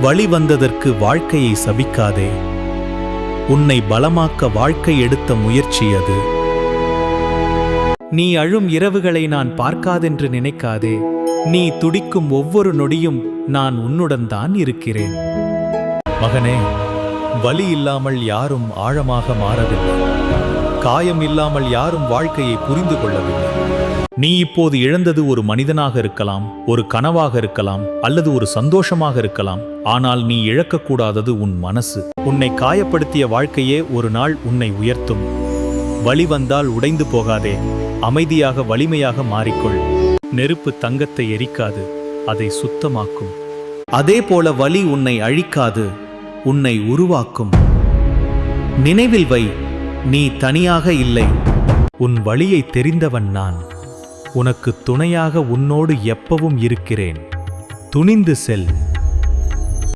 வலி வந்ததற்கு வாழ்க்கையை சபிக்காதே. உன்னை பலமாக்க வாழ்க்கை எடுத்த முயற்சி அது. நீ அழும் இரவுகளை நான் பார்க்காதென்று நினைக்காதே. நீ துடிக்கும் ஒவ்வொரு நொடியும் நான் உன்னுடன் தான் இருக்கிறேன். மகனே, வலி இல்லாமல் யாரும் ஆழமாக மாறவில்லை. காயம் இல்லாமல் யாரும் வாழ்க்கையை புரிந்து கொள்ளவில்லை. நீ இப்போது இழந்தது ஒரு மனிதனாக இருக்கலாம், ஒரு கனவாக இருக்கலாம், அல்லது ஒரு சந்தோஷமாக இருக்கலாம். ஆனால் நீ இழக்கக்கூடாதது உன் மனசு. உன்னை காயப்படுத்திய வாழ்க்கையே ஒரு நாள் உன்னை உயர்த்தும். வலி வந்தால் உடைந்து போகாதே. அமைதியாக வலிமையாக மாறிக்கொள். நெருப்பு தங்கத்தை எரிக்காது, அதை சுத்தமாக்கும். அதே போல வலி உன்னை அழிக்காது, உன்னை உருவாக்கும். நினைவில் வை, நீ தனியாக இல்லை. உன் வலியை தெரிந்தவன் நான். உனக்கு துணையாக உன்னோடு எப்பவும் இருக்கிறேன். துணிந்து செல்.